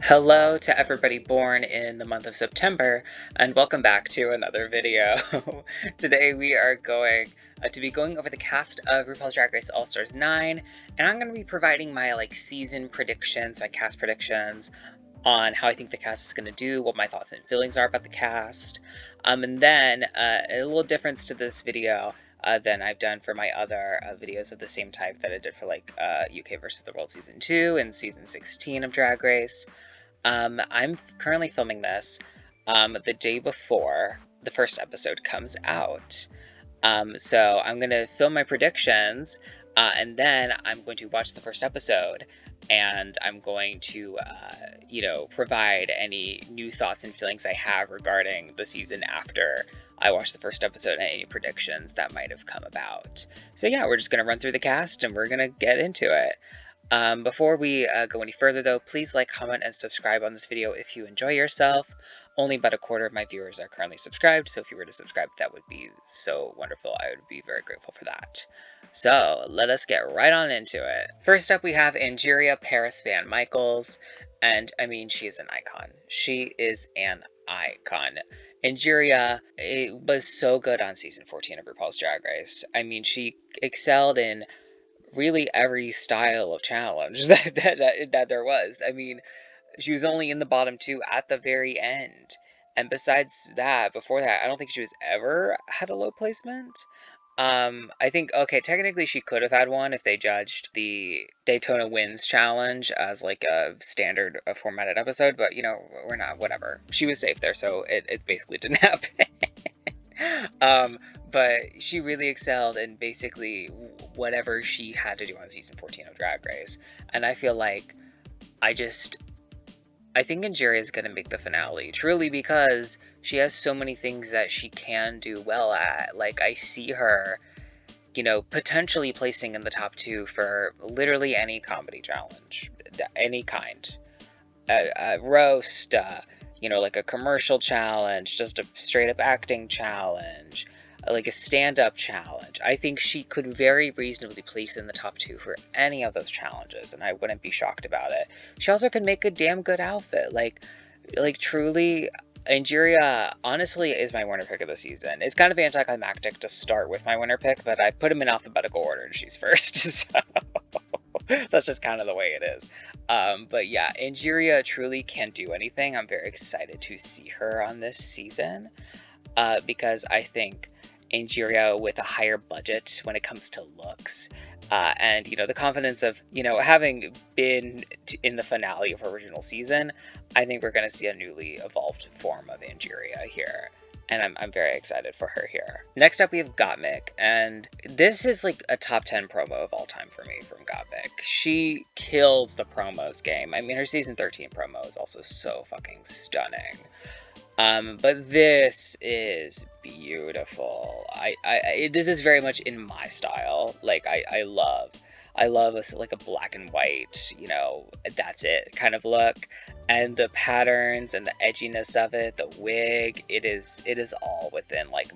Hello to everybody born in the month of September, and welcome back to another video. Today we are going to be going over the cast of RuPaul's Drag Race All-Stars 9, and I'm going to be providing my season predictions, my cast predictions, on how I think the cast is going to do, what my thoughts and feelings are about the cast. And then a little difference to this video than I've done for my other videos of the same type that I did for UK versus the World Season 2 and Season 16 of Drag Race. I'm currently filming this the day before the first episode comes out. So I'm going to film my predictions, and then I'm going to watch the first episode, and I'm going to, provide any new thoughts and feelings I have regarding the season after I watch the first episode and any predictions that might have come about. So yeah, we're just going to run through the cast, and we're going to get into it. Before we go any further though, please like, comment, and subscribe on this video if you enjoy yourself. Only about a quarter of my viewers are currently subscribed, so if you were to subscribe, that would be so wonderful. I would be very grateful for that. So let us get right on into it. First up, we have Angeria Paris VanMichaels, and I mean, she is an icon. She is an icon. Angeria was so good on season 14 of RuPaul's Drag Race. I mean, she excelled in really every style of challenge that there was. I mean, she was only in the bottom two at the very end. And besides that, before that, I don't think she was ever had a low placement. I think, okay, technically she could have had one if they judged the Daytona Wins challenge as like a standard formatted episode, but we're not, whatever. She was safe there, so it basically didn't happen. But she really excelled in basically whatever she had to do on season 14 of Drag Race. And I feel like I think Angeria is going to make the finale, truly, because she has so many things that she can do well at. Like, I see her, potentially placing in the top two for literally any comedy challenge, any kind. A roast, like a commercial challenge, just a straight up acting challenge, like a stand up challenge. I think she could very reasonably place in the top two for any of those challenges, and I wouldn't be shocked about it. She also could make a damn good outfit. Like truly, Angeria honestly is my winner pick of the season. It's kind of anticlimactic to start with my winner pick, but I put them in alphabetical order and she's first, so that's just kind of the way it is. But yeah, Angeria truly can do anything. I'm very excited to see her on this season because I think Angeria with a higher budget when it comes to looks and the confidence of having been in the finale of her original season, I think we're going to see a newly evolved form of Angeria here. And I'm very excited for her here. Next up, we have Gotmik, and this is like a top 10 promo of all time for me from Gotmik. She kills the promos game. I mean, her season 13 promo is also so fucking stunning. But this is beautiful. This is very much in my style. Like, I love like a black and white, that's it kind of look. And the patterns and the edginess of it, the wig, it is all within like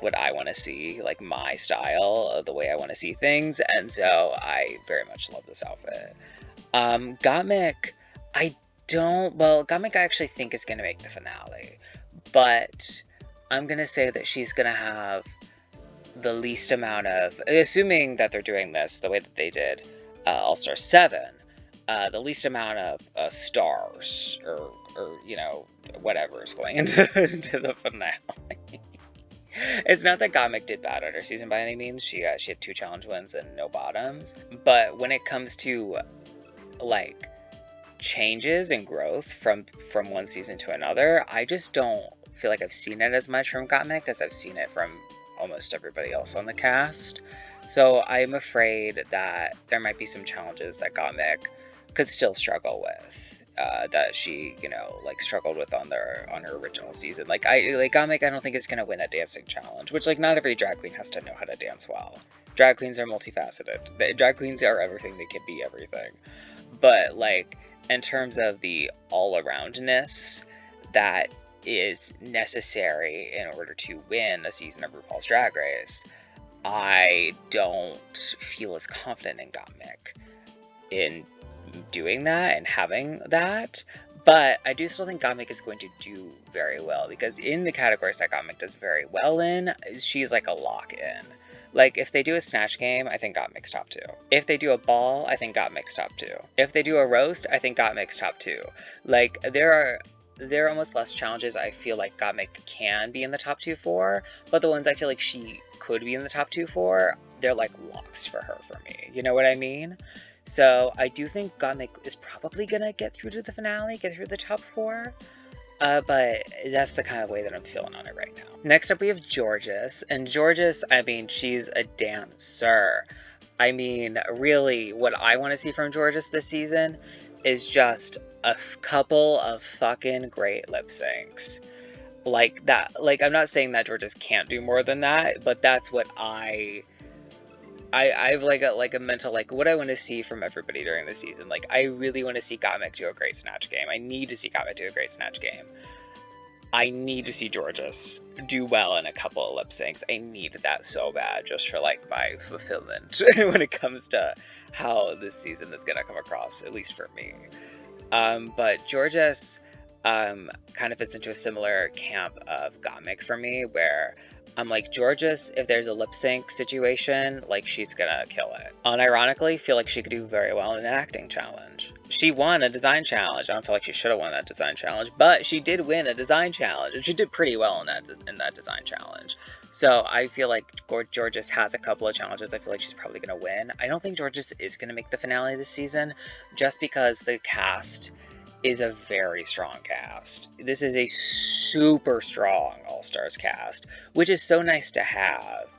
what I want to see, like my style, the way I want to see things. And so I very much love this outfit. Gotmik, Gotmik I actually think is going to make the finale, but I'm going to say that she's going to have the least amount of, assuming that they're doing this the way that they did All-Star 7, the least amount of stars or whatever is going into the finale. It's not that Gotmik did bad on her season by any means. She had 2 challenge wins and no bottoms, but when it comes to like changes and growth from one season to another, I just don't feel like I've seen it as much from Gotmik as I've seen it from almost everybody else on the cast. So I'm afraid that there might be some challenges that Gotmik could still struggle with, that she struggled with on her original season. Gotmik I don't think is going to win a dancing challenge, which not every drag queen has to know how to dance well. Drag queens are multifaceted. Drag queens are everything. They can be everything. But in terms of the all-aroundness that is necessary in order to win a season of RuPaul's Drag Race, I don't feel as confident in Gotmik. in doing that and having that. But I do still think Gotmik is going to do very well, because in the categories that Gotmik does very well in, she's like a lock-in. Like, if they do a snatch game, I think Gotmik's top 2. If they do a ball, I think Gotmik's top 2. If they do a roast, I think Gotmik's top 2. Like, there are almost less challenges I feel like Gotmik can be in the top 2 for, but the ones I feel like she could be in the top 2 for, they're like locks for her for me. You know what I mean? So I do think Gotmik is probably gonna get through to the finale, get through the top 4. But that's the kind of way that I'm feeling on it right now. Next up, we have Georgeous. And Georgeous, I mean, she's a dancer. I mean, really, what I want to see from Georgeous this season is just a couple of fucking great lip syncs. Like that. Like, I'm not saying that Georgeous can't do more than that, but that's what I've like a mental, like, what I want to see from everybody during the season. Like, I really want to see Gotmik do a great snatch game. I need to see Gotmik do a great snatch game. I need to see Georgeous do well in a couple of lip syncs. I need that so bad, just for like my fulfillment when it comes to how this season is gonna come across, at least for me. But Georgeous kind of fits into a similar camp of Gotmik for me, where I'm like, Georgeous, if there's a lip sync situation, like, she's gonna kill it. Unironically, feel like she could do very well in an acting challenge. She won a design challenge. I don't feel like she should have won that design challenge, but she did win a design challenge, and she did pretty well in that design challenge. So I feel like Georgeous has a couple of challenges I feel like she's probably gonna win. I don't think Georgeous is gonna make the finale this season, just because the cast is a very strong cast. This is a super strong All-Stars cast, which is so nice to have,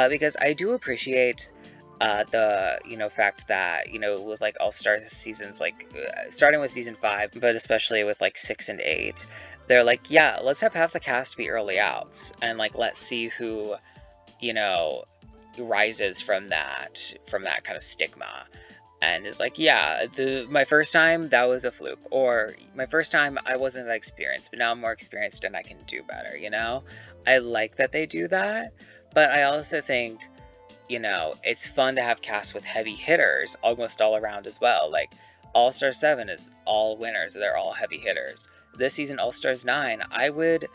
because I do appreciate the, fact that, with like All-Stars seasons, like starting with season 5, but especially with like 6 and 8, they're like, yeah, let's have half the cast be early outs, and like, let's see who, rises from that kind of stigma. And is like, yeah, my first time, that was a fluke. Or my first time, I wasn't that experienced, but now I'm more experienced and I can do better, I like that they do that. But I also think, it's fun to have casts with heavy hitters almost all around as well. Like, All-Star 7 is all winners. They're all heavy hitters. This season, All-Stars 9, I would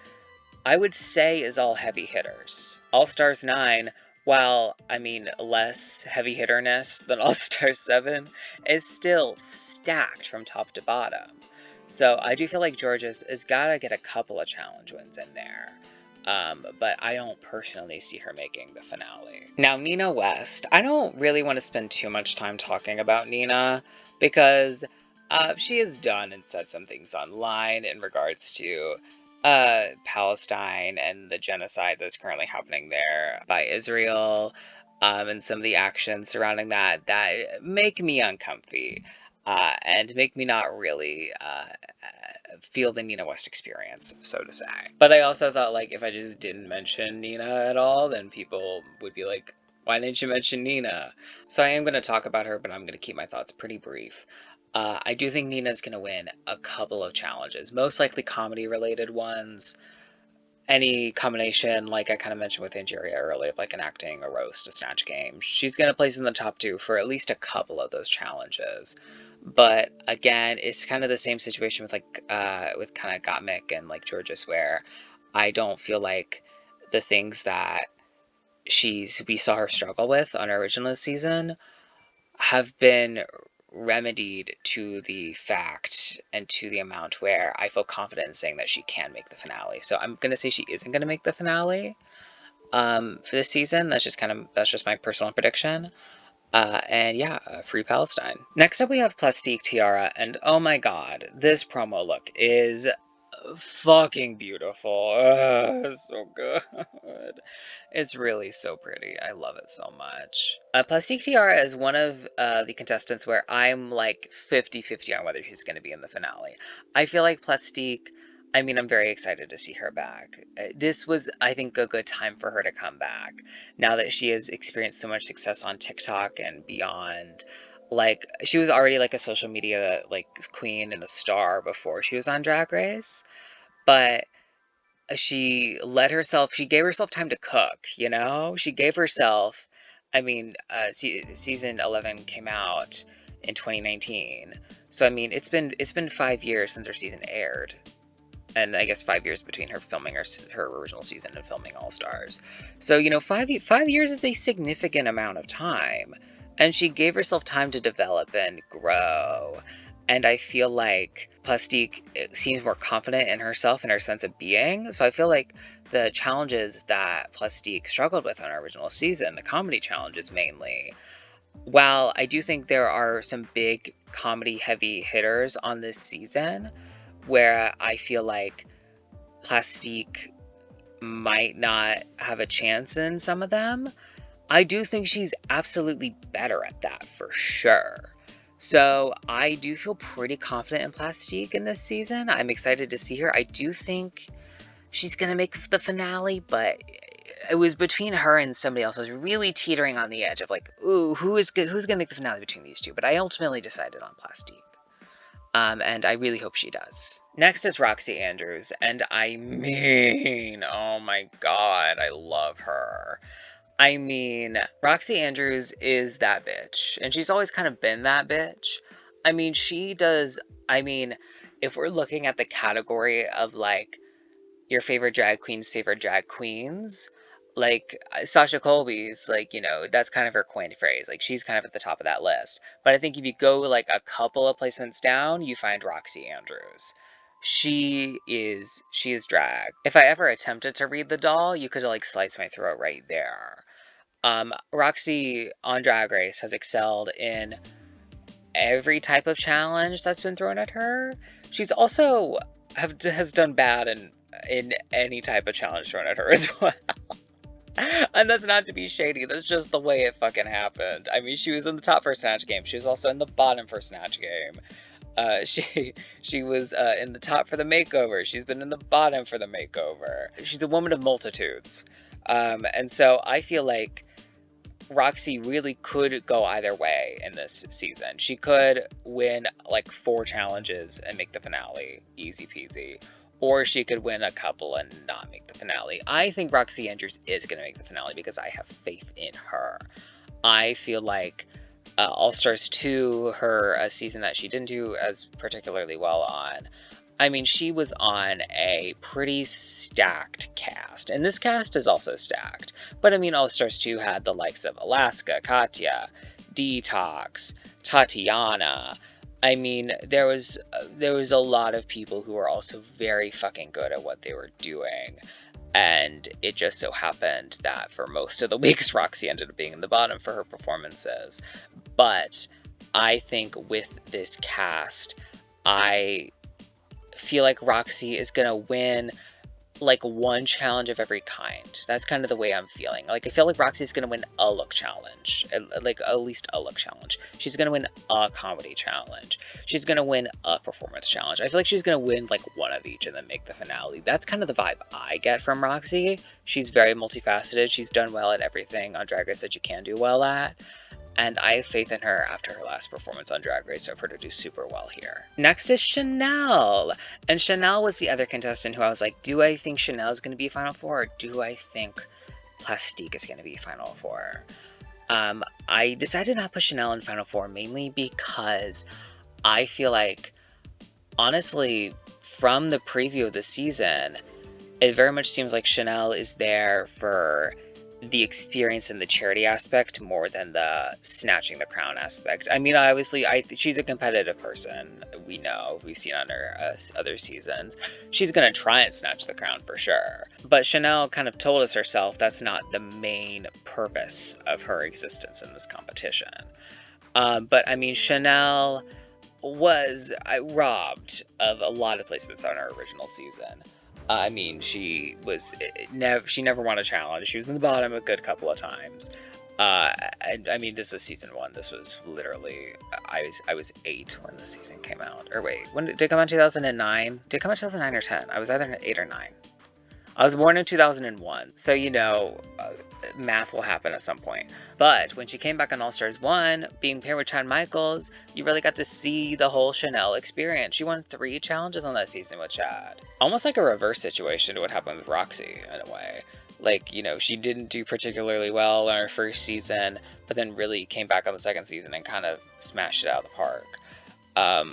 say is all heavy hitters. All-Stars 9, while, I mean, less heavy hitterness than All-Stars 7, is still stacked from top to bottom. So I do feel like Georgeous has got to get a couple of challenge wins in there. But I don't personally see her making the finale. Now, Nina West. I don't really want to spend too much time talking about Nina, because she has done and said some things online in regards to Palestine and the genocide that's currently happening there by Israel, and some of the actions surrounding that make me uncomfy, and make me not really feel the Nina West experience, so to say. But I also thought, like, if I just didn't mention Nina at all, then people would be like, why didn't you mention Nina? So I am going to talk about her, but I'm going to keep my thoughts pretty brief. I do think Nina's going to win a couple of challenges, most likely comedy-related ones. Any combination, like I kind of mentioned with Angeria earlier, of like an acting, a roast, a snatch game. She's going to place in the top 2 for at least a couple of those challenges. But again, it's kind of the same situation with with kind of Gotmik and like Georgeous, where I don't feel like the things that we saw her struggle with on our original season have been remedied to the fact and to the amount where I feel confident in saying that she can make the finale. So I'm gonna say she isn't gonna make the finale for this season. That's just my personal prediction. And yeah, free Palestine. Next up, we have Plastique Tiara, and oh my god, this promo look is fucking beautiful. It's so good. It's really so pretty. I love it so much. Plastique Tiara is one of the contestants where I'm like 50-50 on whether she's going to be in the finale. I feel like Plastique, I mean, I'm very excited to see her back. This was, I think, a good time for her to come back, now that she has experienced so much success on TikTok and beyond. Like, she was already like a social media like queen and a star before she was on Drag Race, but she gave herself time to cook, she gave herself, I mean, season 11 came out in 2019. So I mean, it's been 5 years since her season aired. And I guess 5 years between her filming her original season and filming All Stars. So, you know, 5 years is a significant amount of time. And she gave herself time to develop and grow. And I feel like Plastique seems more confident in herself and her sense of being. So I feel like the challenges that Plastique struggled with on her original season, the comedy challenges mainly, while I do think there are some big comedy heavy hitters on this season, where I feel like Plastique might not have a chance in some of them, I do think she's absolutely better at that for sure. So I do feel pretty confident in Plastique in this season. I'm excited to see her. I do think she's gonna make the finale, but it was between her and somebody else. I was really teetering on the edge of like, ooh, who's gonna make the finale between these two? But I ultimately decided on Plastique. And I really hope she does. Next is Roxxxy Andrews, and I mean, oh my god, I love her. I mean, Roxxxy Andrews is that bitch, and she's always kind of been that bitch. I mean, if we're looking at the category of like your favorite drag queens, like Sasha Colby's, like, you know, that's kind of her coined phrase. Like, she's kind of at the top of that list. But I think if you go like a couple of placements down, you find Roxxxy Andrews. She is drag. If I ever attempted to read the doll, you could like slice my throat right there. Roxxxy on Drag Race has excelled in every type of challenge that's been thrown at her. She's also has done bad in any type of challenge thrown at her as well. And that's not to be shady, that's just the way it fucking happened. I mean, she was in the top for Snatch Game. She was also in the bottom for Snatch Game. She was in the top for the makeover. She's been in the bottom for the makeover. She's a woman of multitudes. And so I feel like Roxxxy really could go either way in this season. She could win like 4 challenges and make the finale, easy peasy. Or she could win a couple and not make the finale. I think Roxxxy Andrews is going to make the finale because I have faith in her. I feel like All Stars 2, her season that she didn't do as particularly well on, I mean, she was on a pretty stacked cast. And this cast is also stacked. But I mean, All Stars 2 had the likes of Alaska, Katya, Detox, Tatiana. I mean, there was a lot of people who were also very fucking good at what they were doing. And it just so happened that for most of the weeks, Roxxxy ended up being in the bottom for her performances. But I think with this cast, I feel like Roxxxy is gonna win like one challenge of every kind. That's kind of the way I'm feeling. Like, I feel like Roxxxy's gonna win a look challenge, like at least a look challenge. She's gonna win a comedy challenge. She's gonna win a performance challenge. I feel like she's gonna win like one of each and then make the finale. That's kind of the vibe I get from Roxxxy. She's very multifaceted. She's done well at everything on Drag Race that you can do well at. And I have faith in her after her last performance on Drag Race for her to do super well here. Next is Shannel. And Shannel was the other contestant who I was like, do I think Shannel is going to be Final Four, or do I think Plastique is going to be Final Four? I decided not to put Shannel in Final Four mainly because I feel like, honestly, from the preview of the season, it very much seems like Shannel is there for the experience and the charity aspect more than the snatching the crown aspect. I mean, obviously, she's a competitive person. We know, we've seen on her other seasons. She's gonna try and snatch the crown for sure. But Shannel kind of told us herself that's not the main purpose of her existence in this competition. But I mean, Shannel was robbed of a lot of placements on her original season. I mean, she never won a challenge. She was in the bottom a good couple of times. And I mean, this was season 1. This was literally, I was 8 when the season came out. Or wait, when did it come out? 2009? Did it come out 2009 or 10? I was either 8 or 9. I was born in 2001, so you know, math will happen at some point. But when she came back on All Stars 1, being paired with VanMichaels, you really got to see the whole Shannel experience. She won 3 challenges on that season with Chad. Almost like a reverse situation to what happened with Roxxxy, in a way. Like, you know, she didn't do particularly well in her first season, but then really came back on the second season and kind of smashed it out of the park.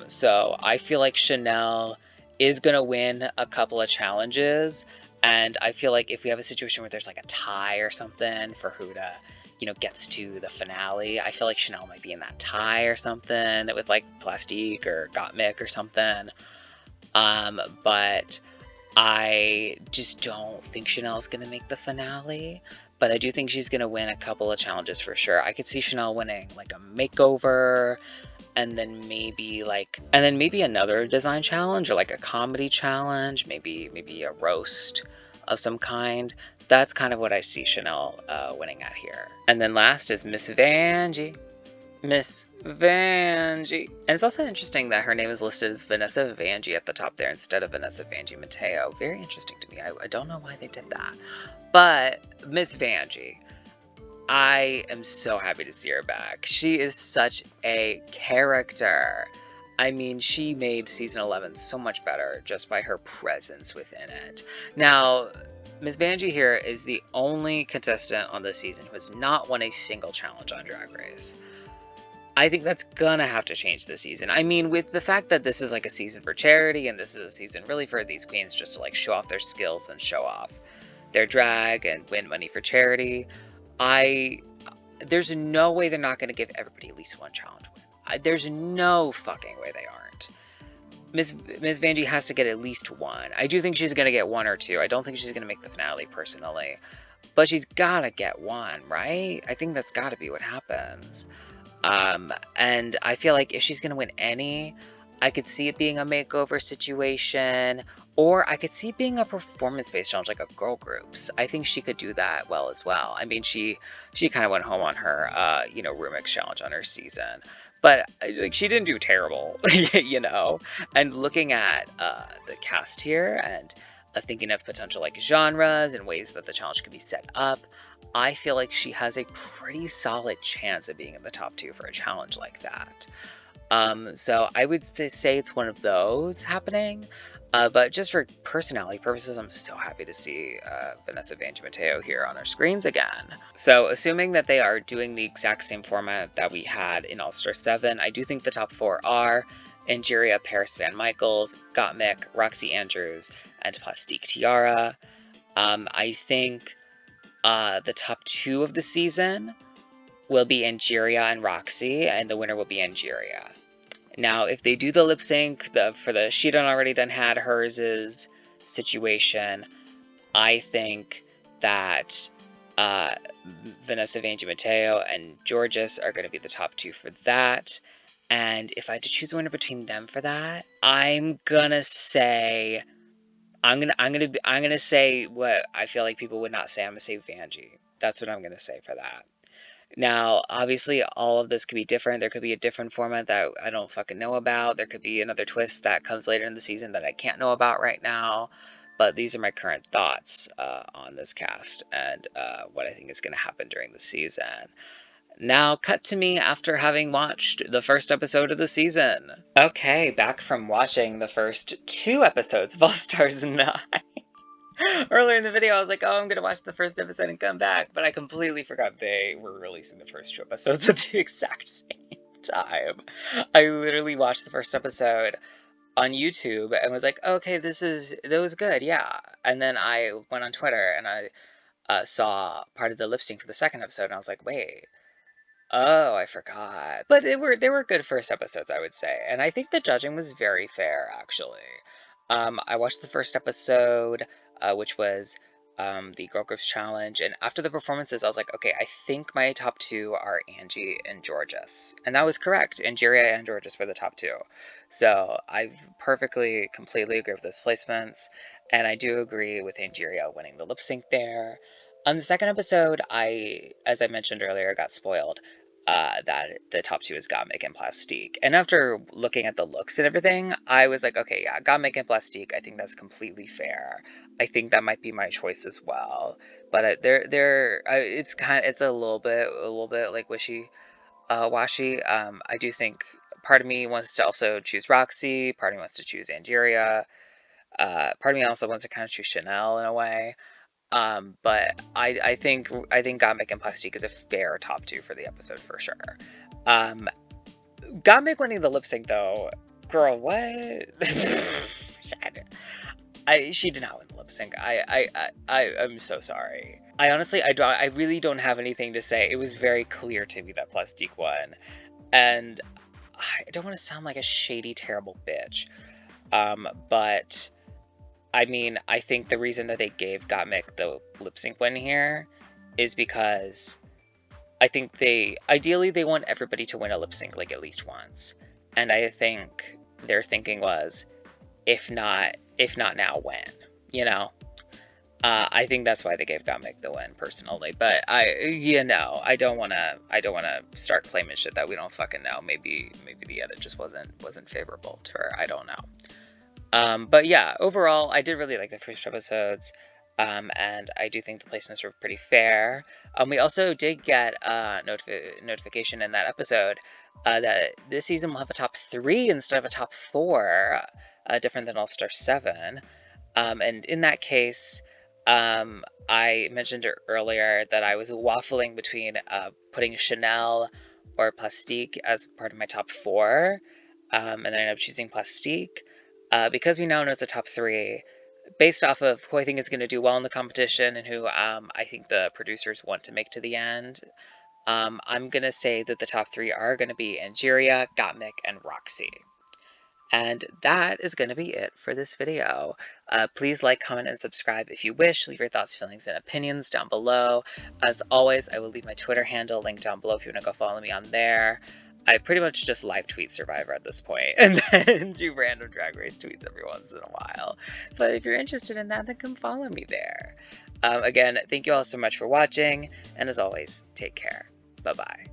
So I feel like Shannel is going to win a couple of challenges. And I feel like if we have a situation where there's like a tie or something for who to, you know, gets to the finale, I feel like Shannel might be in that tie or something with like Plastique or Gotmik or something. But I just don't think Shannel's going to make the finale. But I do think she's going to win a couple of challenges for sure. I could see Shannel winning like a makeover, and then maybe another design challenge or like a comedy challenge, maybe a roast of some kind. That's kind of what I see Shannel winning at here. And then last is Miss Vanjie. Miss Vanjie. And it's also interesting that her name is listed as Vanessa Vanjie at the top there instead of Vanessa Vanjie Mateo. Very interesting to me. I don't know why they did that. But Miss Vanjie, I am so happy to see her back. She is such a character. I mean, she made season 11 so much better just by her presence within it. Now, Miss Vanjie here is the only contestant on this season who has not won a single challenge on Drag Race. I think that's gonna have to change this season. I mean, with the fact that this is like a season for charity and this is a season really for these queens just to like show off their skills and show off their drag and win money for charity, there's no way they're not going to give everybody at least one challenge win. There's no fucking way they aren't. Miss Vanjie has to get at least one. I do think she's going to get one or two. I don't think she's going to make the finale personally, but she's got to get one, right? I think that's got to be what happens. And I feel like if she's going to win any, I could see it being a makeover situation, or I could see it being a performance-based challenge, like a girl groups. I think she could do that well as well. I mean, she kind of went home on her, room mix challenge on her season, but like she didn't do terrible, you know. And looking at the cast here and thinking of potential like genres and ways that the challenge could be set up, I feel like she has a pretty solid chance of being in the top 2 for a challenge like that. So I would say it's one of those happening. But just for personality purposes, I'm so happy to see Vanessa Vanjie Mateo here on our screens again. So assuming that they are doing the exact same format that we had in All-Star 7, I do think the top 4 are Angeria, VanMichaels, Gotmik, Roxxxy Andrews, and Plastique Tiara. I think the top 2 of the season will be Angeria and Roxxxy, and the winner will be Angeria. Now, if they do the lip sync for the She Done Already Done Had Hers' situation, I think that Vanessa Vanjie Mateo and Georgeous are going to be the top 2 for that. And if I had to choose a winner between them for that, I'm gonna say what I feel like people would not say. I'm gonna say Vanjie. That's what I'm gonna say for that. Now, obviously, all of this could be different. There could be a different format that I don't fucking know about. There could be another twist that comes later in the season that I can't know about right now. But these are my current thoughts on this cast and what I think is going to happen during the season. Now, cut to me after having watched the first episode of the season. Okay, back from watching the first 2 episodes of All Stars 9. Earlier in the video, I was like, oh, I'm going to watch the first episode and come back, but I completely forgot they were releasing the first 2 episodes at the exact same time. I literally watched the first episode on YouTube and was like, okay, that was good, yeah. And then I went on Twitter and I saw part of the lip sync for the second episode, and I was like, wait. Oh, I forgot. But they were good first episodes, I would say. And I think the judging was very fair, actually. I watched the first episode, which was the Girl Groups Challenge, and after the performances, I was like, okay, I think my top 2 are Angie and Georgeous. And that was correct. Angeria and Georgeous were the top 2. So I completely agree with those placements. And I do agree with Angeria winning the lip sync there. On the second episode, as I mentioned earlier, got spoiled that the top 2 is Gotmik and Plastique. And after looking at the looks and everything, I was like, okay, yeah, Gotmik and Plastique, I think that's completely fair. I think that might be my choice as well. But it's a little bit like washy. I do think part of me wants to also choose Roxxxy, part of me wants to choose Angeria, part of me also wants to kind of choose Shannel in a way. But I think Gotmik and Plastique is a fair top 2 for the episode for sure. Gotmik winning the lip sync though, girl, what? She did not win the lip sync. I'm so sorry. I really don't have anything to say. It was very clear to me that Plastique won, and I don't want to sound like a shady, terrible bitch, but I mean, I think the reason that they gave Gotmik the lip sync win here is because I think ideally they want everybody to win a lip sync like at least once, and I think their thinking was, if not now, when? You know, I think that's why they gave Gotmik the win personally. But I don't wanna start claiming shit that we don't fucking know. Maybe the edit just wasn't favorable to her. I don't know. But yeah, overall, I did really like the first 2 episodes. And I do think the placements were pretty fair. We also did get a notification in that episode that this season will have a top 3 instead of a top 4, different than All Star 7. And in that case, I mentioned earlier that I was waffling between putting Shannel or Plastique as part of my top 4, and then I ended up choosing Plastique. Because we now know it's a top 3, based off of who I think is going to do well in the competition and who I think the producers want to make to the end, I'm going to say that the top 3 are going to be Angeria, Gotmik, and Roxxxy. And that is going to be it for this video. Please like, comment, and subscribe if you wish. Leave your thoughts, feelings, and opinions down below. As always, I will leave my Twitter handle linked down below if you want to go follow me on there. I pretty much just live tweet Survivor at this point, and then do random Drag Race tweets every once in a while. But if you're interested in that, then come follow me there. Again, thank you all so much for watching, and as always, take care. Bye-bye.